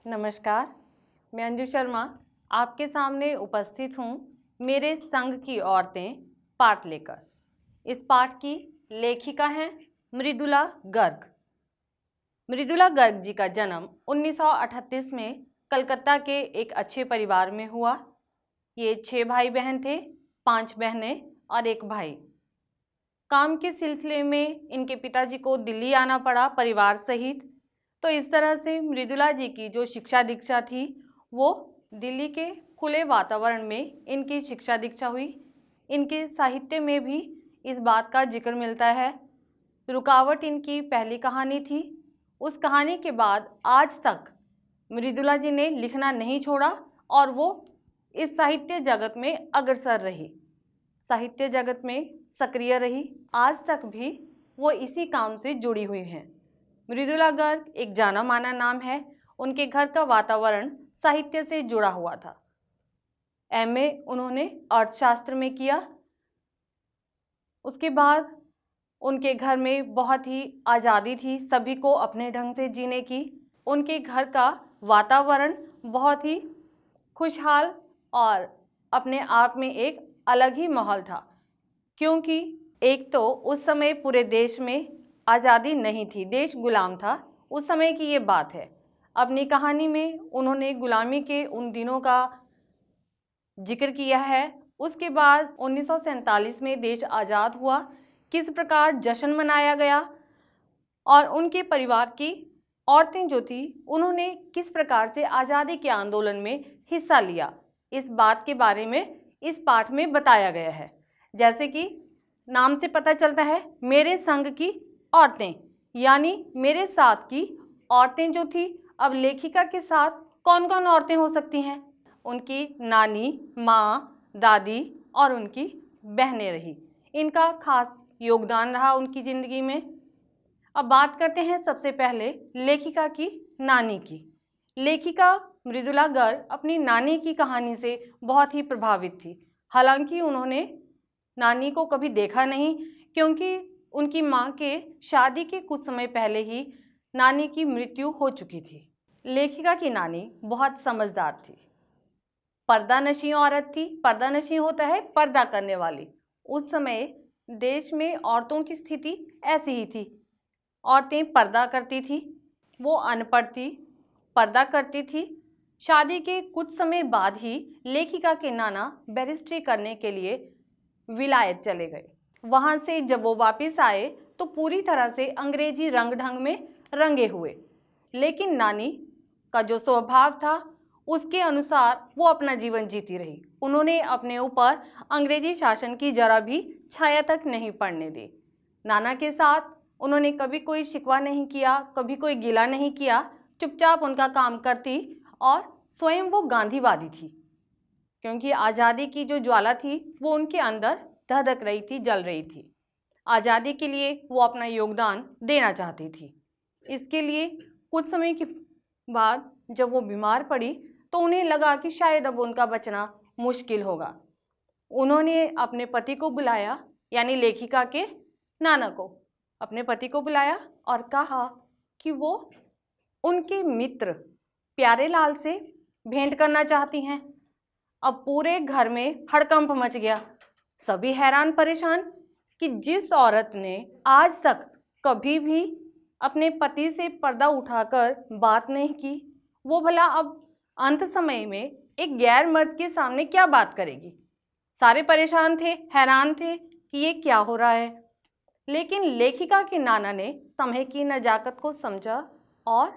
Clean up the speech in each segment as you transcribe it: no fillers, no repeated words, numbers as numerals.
नमस्कार, मैं अंजू शर्मा आपके सामने उपस्थित हूँ मेरे संग की औरतें पाठ लेकर। इस पाठ की लेखिका हैं मृदुला गर्ग। मृदुला गर्ग जी का जन्म 1938 में कलकत्ता के एक अच्छे परिवार में हुआ। ये 6 भाई बहन थे, 5 बहनें और 1 भाई। काम के सिलसिले में इनके पिताजी को दिल्ली आना पड़ा परिवार सहित। तो इस तरह से मृदुला जी की जो शिक्षा दीक्षा थी वो दिल्ली के खुले वातावरण में इनकी शिक्षा दीक्षा हुई। इनके साहित्य में भी इस बात का जिक्र मिलता है। रुकावट इनकी पहली कहानी थी। उस कहानी के बाद आज तक मृदुला जी ने लिखना नहीं छोड़ा और वो इस साहित्य जगत में अग्रसर रही, साहित्य जगत में सक्रिय रही। आज तक भी वो इसी काम से जुड़ी हुई हैं। मृदुला गर्ग एक जाना माना नाम है। उनके घर का वातावरण साहित्य से जुड़ा हुआ था। एमए उन्होंने अर्थशास्त्र में किया। उसके बाद उनके घर में बहुत ही आज़ादी थी सभी को अपने ढंग से जीने की। उनके घर का वातावरण बहुत ही खुशहाल और अपने आप में एक अलग ही माहौल था, क्योंकि एक तो उस समय पूरे देश में आज़ादी नहीं थी, देश गुलाम था। उस समय की ये बात है। अपनी कहानी में उन्होंने गुलामी के उन दिनों का जिक्र किया है। उसके बाद 1947 में देश आज़ाद हुआ, किस प्रकार जश्न मनाया गया और उनके परिवार की औरतें जो थी उन्होंने किस प्रकार से आज़ादी के आंदोलन में हिस्सा लिया, इस बात के बारे में इस पाठ में बताया गया है। जैसे कि नाम से पता चलता है, मेरे संग की औरतें, यानी मेरे साथ की औरतें जो थी। अब लेखिका के साथ कौन कौन औरतें हो सकती हैं? उनकी नानी, माँ, दादी और उनकी बहनें रही। इनका खास योगदान रहा उनकी ज़िंदगी में। अब बात करते हैं सबसे पहले लेखिका की नानी की। लेखिका मृदुला गर्ग अपनी नानी की कहानी से बहुत ही प्रभावित थी। हालांकि उन्होंने नानी को कभी देखा नहीं, क्योंकि उनकी माँ के शादी के कुछ समय पहले ही नानी की मृत्यु हो चुकी थी। लेखिका की नानी बहुत समझदार थी, पर्दानशी औरत थी। पर्दानशी होता है पर्दा करने वाली। उस समय देश में औरतों की स्थिति ऐसी ही थी, औरतें पर्दा करती थी। वो अनपढ़ थी, पर्दा करती थी। शादी के कुछ समय बाद ही लेखिका के नाना बैरिस्ट्री करने के लिए विलायत चले गए। वहाँ से जब वो वापस आए तो पूरी तरह से अंग्रेजी रंग ढंग में रंगे हुए, लेकिन नानी का जो स्वभाव था उसके अनुसार वो अपना जीवन जीती रही। उन्होंने अपने ऊपर अंग्रेजी शासन की जरा भी छाया तक नहीं पड़ने दी। नाना के साथ उन्होंने कभी कोई शिकवा नहीं किया, कभी कोई गिला नहीं किया। चुपचाप उनका काम करती और स्वयं वो गांधीवादी थी, क्योंकि आज़ादी की जो ज्वाला थी वो उनके अंदर धधक रही थी, जल रही थी। आज़ादी के लिए वो अपना योगदान देना चाहती थी। इसके लिए कुछ समय के बाद जब वो बीमार पड़ी तो उन्हें लगा कि शायद अब उनका बचना मुश्किल होगा। उन्होंने अपने पति को बुलाया, यानी लेखिका के नाना को अपने पति को बुलाया और कहा कि वो उनके मित्र प्यारेलाल से भेंट करना चाहती हैं। अब पूरे घर में हड़कंप मच गया। सभी हैरान परेशान कि जिस औरत ने आज तक कभी भी अपने पति से पर्दा उठाकर बात नहीं की, वो भला अब अंत समय में एक गैर मर्द के सामने क्या बात करेगी। सारे परेशान थे, हैरान थे कि ये क्या हो रहा है। लेकिन लेखिका के नाना ने समय की नजाकत को समझा और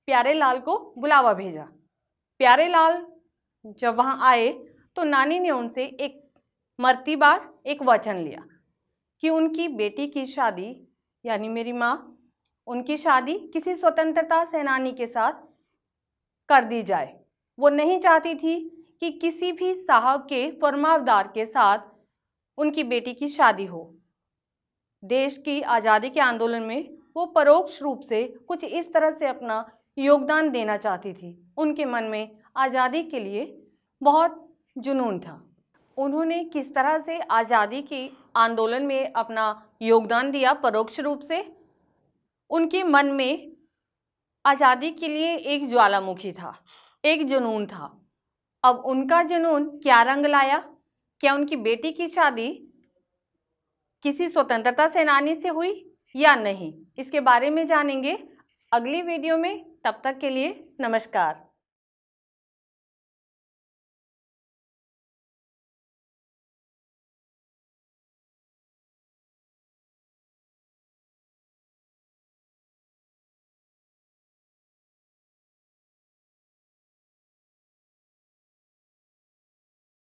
प्यारेलाल को बुलावा भेजा। प्यारेलाल जब वहाँ आए तो नानी ने उनसे एक मरती बार एक वचन लिया कि उनकी बेटी की शादी, यानी मेरी माँ, उनकी शादी किसी स्वतंत्रता सेनानी के साथ कर दी जाए। वो नहीं चाहती थी कि किसी भी साहब के फरमावदार के साथ उनकी बेटी की शादी हो। देश की आज़ादी के आंदोलन में वो परोक्ष रूप से कुछ इस तरह से अपना योगदान देना चाहती थी। उनके मन में आज़ादी के लिए बहुत जुनून था। उन्होंने किस तरह से आज़ादी के आंदोलन में अपना योगदान दिया परोक्ष रूप से, उनके मन में आज़ादी के लिए एक ज्वालामुखी था, एक जुनून था। अब उनका जुनून क्या रंग लाया? क्या उनकी बेटी की शादी किसी स्वतंत्रता सेनानी से हुई या नहीं? इसके बारे में जानेंगे अगली वीडियो में। तब तक के लिए नमस्कार।